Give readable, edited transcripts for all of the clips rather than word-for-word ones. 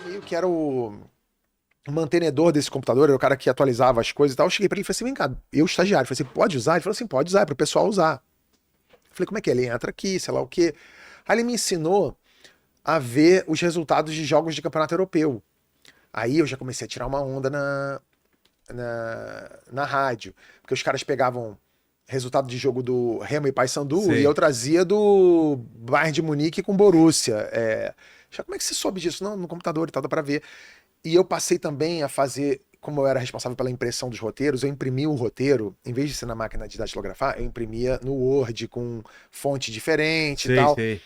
meio que era o mantenedor desse computador, era o cara que atualizava as coisas e tal. Eu cheguei pra ele e falei assim, vem cá, eu estagiário, falei assim, pode usar? Ele falou assim, pode usar, é pro pessoal usar. Eu falei, como é que é? Ele entra aqui, sei lá o quê. Aí ele me ensinou a ver os resultados de jogos de campeonato europeu. Aí eu já comecei a tirar uma onda na rádio, porque os caras pegavam resultado de jogo do Remo e Paysandu e eu Sei. trazia do Bayern de Munique com Borussia. Já como é que você soube disso? Não, no computador e tal, dá pra ver. E eu passei também a fazer, como eu era responsável pela impressão dos roteiros, eu imprimia o roteiro, em vez de ser na máquina de datilografar, eu imprimia no Word com fonte diferente e Sei, tal. sei.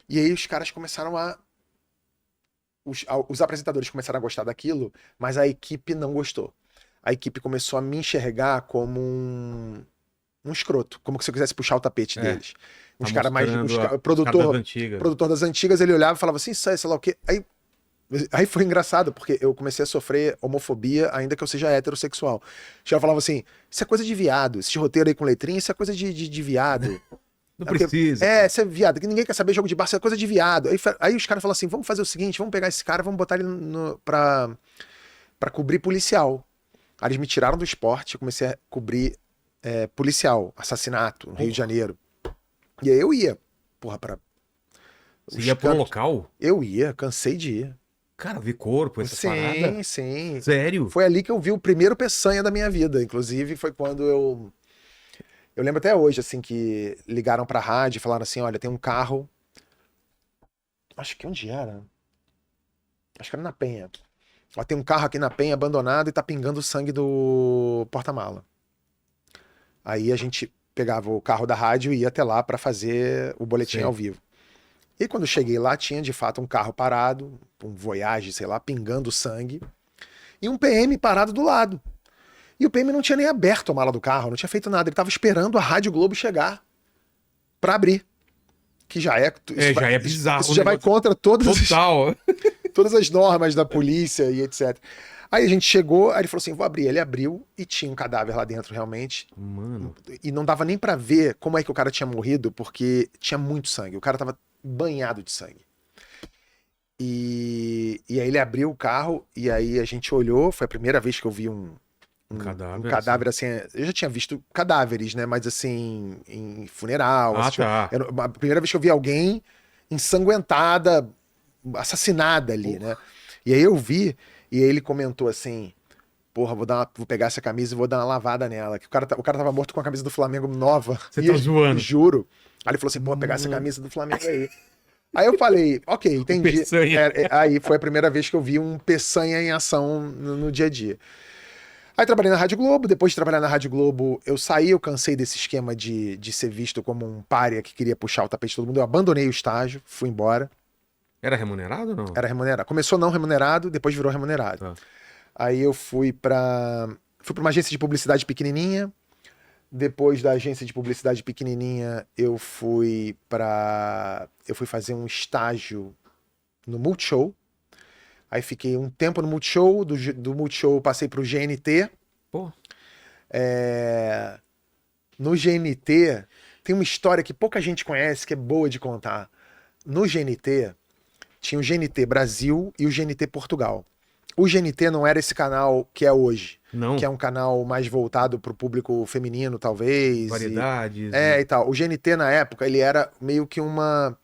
E aí os caras começaram os apresentadores começaram a gostar daquilo, mas a equipe não gostou. A equipe começou a me enxergar como um escroto, como se eu quisesse puxar o tapete É, deles. tá Uns caras mais. mostrando os caras das Produtor, antigas. produtor das antigas, ele olhava e falava assim, sei lá o quê. Aí foi engraçado, porque eu comecei a sofrer homofobia, ainda que eu seja heterossexual. Já falava assim: isso é coisa de viado, esse roteiro aí com letrinha, isso é coisa de viado. Não É, porque, precisa, pô. isso é viado, que ninguém quer saber jogo de bar, isso é coisa de viado. Aí os caras falam assim: vamos fazer o seguinte, vamos pegar esse cara, vamos botar ele pra cobrir policial. Aí eles me tiraram do esporte, eu comecei a cobrir policial, assassinato, no Rio de Porra. Janeiro. E aí eu ia, porra, pra Você os ia pro cantos. local? Eu ia, cansei de ir. Cara, ver corpo, essas paradas. Sim, sim. Sério? Foi ali que eu vi o primeiro peçanha da minha vida. Inclusive, foi quando eu. Eu lembro até hoje, assim, que ligaram pra rádio e falaram assim: olha, tem um carro. Acho que onde era? Acho que era na Penha. Ó, tem um carro aqui na Penha abandonado e tá pingando o sangue do porta-mala. Aí a gente pegava o carro da rádio e ia até lá pra fazer o boletim ao Sei. vivo. E quando eu cheguei lá, tinha de fato um carro parado, um Voyage, sei lá, pingando sangue, e um PM parado do lado. E o PM não tinha nem aberto a mala do carro, não tinha feito nada. Ele estava esperando a Rádio Globo chegar para abrir. Que já é. É, já é bizarro Isso o já vai negócio. contra Total. todas as normas da polícia e etc. Aí a gente chegou, aí ele falou assim: vou abrir. Ele abriu e tinha um cadáver lá dentro, realmente. Mano, E não dava nem para ver como é que o cara tinha morrido, porque tinha muito sangue. O cara tava banhado de sangue. E aí ele abriu o carro e aí a gente olhou. Foi a primeira vez que eu vi um um cadáver assim. cadáver assim. Eu já tinha visto cadáveres, né? Mas assim, em funeral. Ah, tá. A primeira vez que eu vi alguém ensanguentada, assassinada ali, né? Porra. E aí eu vi, e aí ele comentou assim: porra, vou pegar essa camisa e vou dar uma lavada nela. Que o cara tava morto com a camisa do Flamengo nova. Você tá E zoando. juro. Aí ele falou assim: pô, pegar essa Mano, camisa do Flamengo aí. Aí eu falei, ok, o entendi. Peçanha. Aí foi a primeira vez que eu vi um peçanha em ação no dia a dia. Aí trabalhei na Rádio Globo, depois de trabalhar na Rádio Globo, eu saí, eu cansei desse esquema de ser visto como um pária que queria puxar o tapete de todo mundo. Eu abandonei o estágio, fui embora. Era remunerado ou não? Era remunerado. Começou não remunerado, depois virou remunerado. Tá. Aí eu fui pra uma agência de publicidade pequenininha. Depois da agência de publicidade pequenininha, eu fui fazer um estágio no Multishow. Aí fiquei um tempo no Multishow, do Multishow eu passei pro GNT. Pô, É, No GNT tem uma história que pouca gente conhece, que é boa de contar. No GNT tinha o GNT Brasil e o GNT Portugal. O GNT não era esse canal que é hoje, que não. é um canal mais voltado para o público feminino, talvez. Variedades. E tal. O GNT na época ele era meio que uma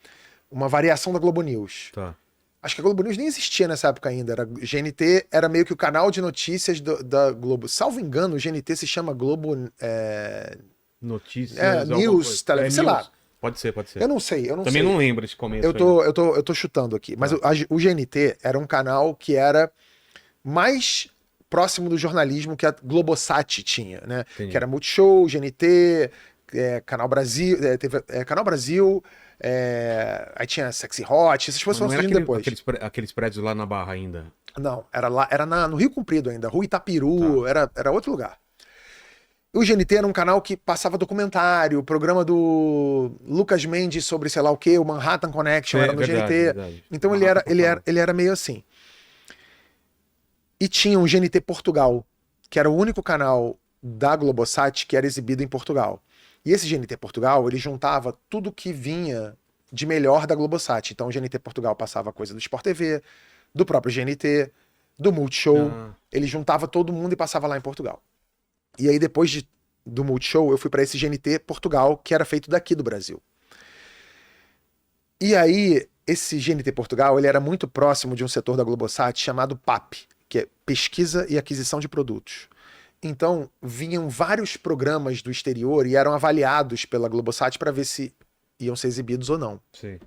variação da Globo News. Tá. Acho que a Globo News nem existia nessa época ainda. GNT era meio que o canal de notícias da Globo. Salvo engano, o GNT se chama Globo Notícias, alguma News, coisa. É, sei lá. news. Pode ser, pode ser. Eu não sei, eu não Também sei. não lembro esse começo Eu aí. tô, eu tô, eu tô chutando aqui. Mas Tá. o GNT era um canal que era mais próximo do jornalismo que a Globosat tinha, né? Que Entendi. era Multishow, GNT, Canal Brasil, Canal Brasil, aí tinha Sexy Hot, essas coisas Mas foram não era surgindo depois. aqueles prédios lá na Barra ainda. Não, era lá, no Rio Comprido ainda, Rua Itapiru, Tá. era outro lugar. O GNT era um canal que passava documentário, o programa do Lucas Mendes sobre sei lá o que, o Manhattan Connection era no Verdade, GNT. verdade. Então Barraca total. ele era meio assim. E tinha um GNT Portugal, que era o único canal da Globosat que era exibido em Portugal. E esse GNT Portugal, ele juntava tudo que vinha de melhor da Globosat. Então o GNT Portugal passava coisa do Sport TV, do próprio GNT, do Multishow. Ah. Ele juntava todo mundo e passava lá em Portugal. E aí, depois do Multishow, eu fui para esse GNT Portugal, que era feito daqui do Brasil. E aí, esse GNT Portugal, ele era muito próximo de um setor da Globosat chamado PAP, que é Pesquisa e Aquisição de Produtos. Então, vinham vários programas do exterior e eram avaliados pela Globosat para ver se iam ser exibidos ou não. Sim.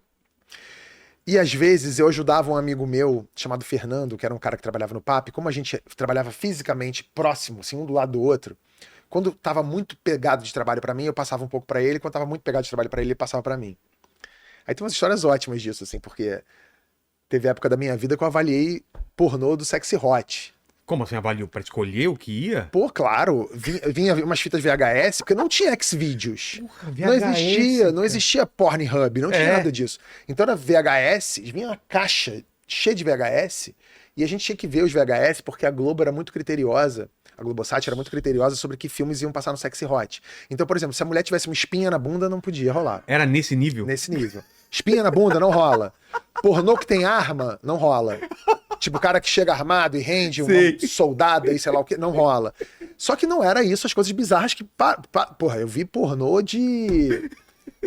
E às vezes eu ajudava um amigo meu chamado Fernando, que era um cara que trabalhava no PAP, como a gente trabalhava fisicamente próximo, assim, um do lado do outro. Quando tava muito pegado de trabalho para mim, eu passava um pouco para ele, quando tava muito pegado de trabalho para ele passava para mim. Aí tem umas histórias ótimas disso, assim, porque teve época da minha vida que eu avaliei pornô do Sexy Hot. Como assim, avaliou? Pra escolher o que ia? Pô, claro, vinha umas fitas VHS, porque não tinha Xvideos. Porra, Não existia Pornhub, não tinha nada disso. Então era VHS, vinha uma caixa cheia de VHS, e a gente tinha que ver os VHS, porque a Globo era muito criteriosa, a Globosat era muito criteriosa sobre que filmes iam passar no Sexy Hot. Então, por exemplo, se a mulher tivesse uma espinha na bunda, não podia rolar. Era nesse nível? Nesse nível. Espinha na bunda, não rola. Pornô que tem arma, não rola. Tipo, o cara que chega armado e rende um soldado aí, sei lá o que, não rola. Só que não era isso, as coisas bizarras que... Porra, eu vi pornô de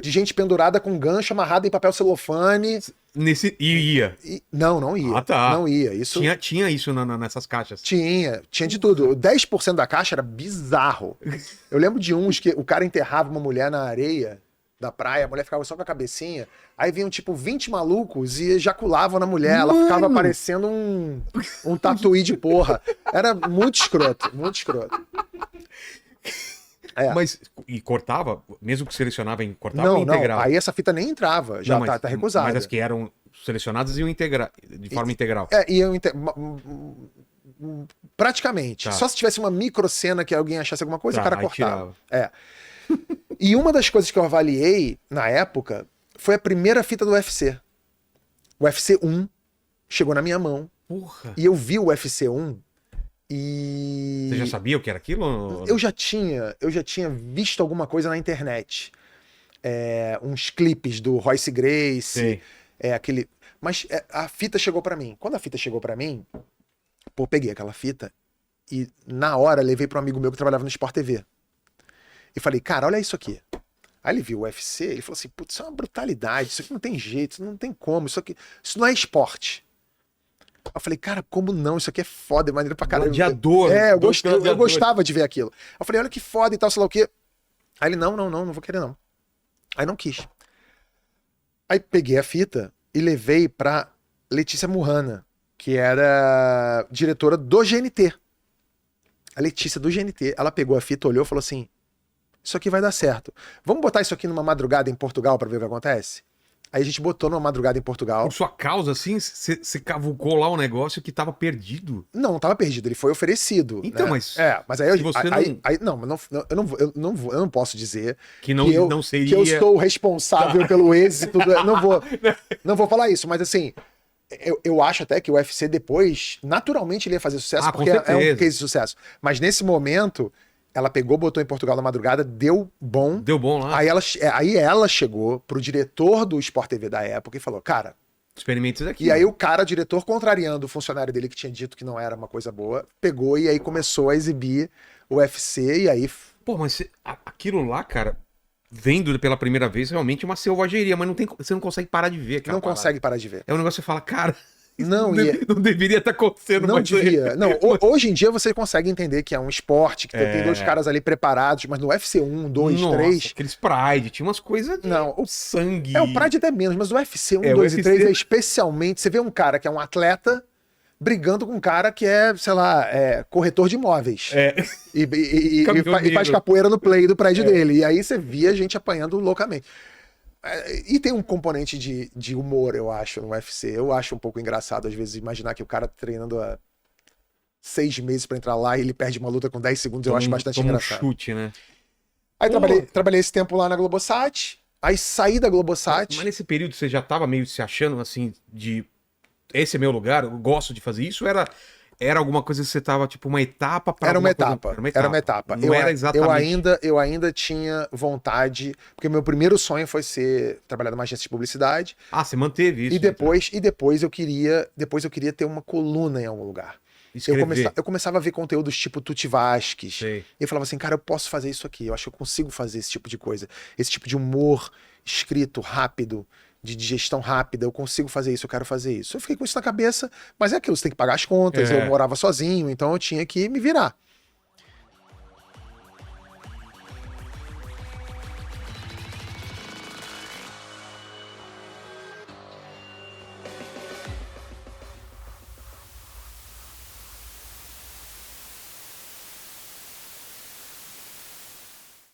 gente pendurada com gancho amarrada em papel celofane. E ia? Não ia. Ah, tá. Não ia. Isso... Tinha isso nessas caixas? Tinha de tudo. 10% da caixa era bizarro. Eu lembro de uns que o cara enterrava uma mulher na areia da praia, a mulher ficava só com a cabecinha, aí vinham tipo 20 malucos e ejaculavam na mulher, ela ficava parecendo um tatuí de porra. Era muito escroto, muito escroto. É. Mas, e cortava? Mesmo que selecionava, cortava ou Não, integral? aí essa fita nem entrava, já tá recusada. Mas as que eram selecionadas iam integrar, de forma integral. Praticamente. Tá. Só se tivesse uma micro cena que alguém achasse alguma coisa, Tá, o cara aí cortava. tirava. E uma das coisas que eu avaliei na época foi a primeira fita do UFC. O UFC 1 chegou na minha mão. Porra. E eu vi o UFC 1 e... Você já sabia o que era aquilo? Eu já tinha visto alguma coisa na internet. Uns clipes do Royce Gracie. Sim. Mas a fita chegou pra mim. Quando a fita chegou pra mim, pô, peguei aquela fita e na hora levei para um amigo meu que trabalhava no Sport TV. E falei, cara, olha isso aqui. Aí ele viu o UFC, ele falou assim, putz, isso é uma brutalidade, isso aqui não tem jeito, isso não tem como, isso não é esporte. Eu falei, cara, como não? Isso aqui é foda, é maneiro pra caramba. Gladiador. Eu gostava de ver aquilo. Eu falei, olha que foda e tal, sei lá o quê. Aí ele, não vou querer não. Aí não quis. Aí peguei a fita e levei pra Letícia Murrana, que era diretora do GNT. A Letícia do GNT, ela pegou a fita, olhou e falou assim, isso aqui vai dar certo. Vamos botar isso aqui numa madrugada em Portugal pra ver o que acontece? Aí a gente botou numa madrugada em Portugal. Por sua causa, assim, você cavucou lá um negócio que tava perdido? Não tava perdido, ele foi oferecido. Então, né? mas... Mas aí eu não... eu não posso dizer que não seria... que eu estou responsável pelo êxito. Não vou falar isso, mas assim... Eu acho até que o UFC depois, naturalmente, ele ia fazer sucesso, porque é um case de sucesso. Mas nesse momento, ela pegou, botou em Portugal na madrugada, deu bom. Deu bom lá. Aí ela chegou pro diretor do Sport TV da época e falou, cara... Experimente isso aqui. E aí o diretor, contrariando o funcionário dele que tinha dito que não era uma coisa boa, pegou e aí começou a exibir o UFC e aí... Pô, mas aquilo lá, cara... Vendo pela primeira vez, realmente é uma selvageria, mas você não consegue parar de ver aquela Não parada. consegue parar de ver. É um negócio que você fala, cara, não deveria estar acontecendo. Não devia. Não, hoje em dia você consegue entender que é um esporte, que tem dois caras ali preparados, mas no UFC 1, 2, 3... aqueles Pride, tinha umas coisas de sangue. O Pride até menos, mas o UFC 1, 2 e 3 é especialmente... Você vê um cara que é um atleta brigando com um cara que é, sei lá, corretor de imóveis. E faz capoeira no play do prédio dele. E aí você via gente apanhando loucamente. E tem um componente de humor, eu acho, no UFC. Eu acho um pouco engraçado, às vezes, imaginar que o cara treinando há 6 meses pra entrar lá e ele perde uma luta com 10 segundos, eu acho bastante engraçado. Um chute, né? Aí trabalhei esse tempo lá na Globosat, aí saí da Globosat. Mas nesse período você já tava meio se achando, assim, de... Esse é meu lugar, eu gosto de fazer isso, era era alguma coisa que você tava, tipo, uma etapa para Era uma alguma coisa? etapa. Era uma Era uma etapa. Não era exatamente... Eu ainda tinha vontade, porque meu primeiro sonho foi trabalhar numa agência de publicidade. Ah, você manteve isso. E depois eu queria ter uma coluna em algum lugar. Escrever. Eu começava a ver conteúdos tipo Tuti Vasquez. Sei. E eu falava assim, cara, eu posso fazer isso aqui. Eu acho que eu consigo fazer esse tipo de coisa. Esse tipo de humor escrito, rápido, de digestão rápida. Eu consigo fazer isso, eu quero fazer isso. Eu fiquei com isso na cabeça, mas é aquilo, você tem que pagar as contas. Eu morava sozinho, então eu tinha que me virar.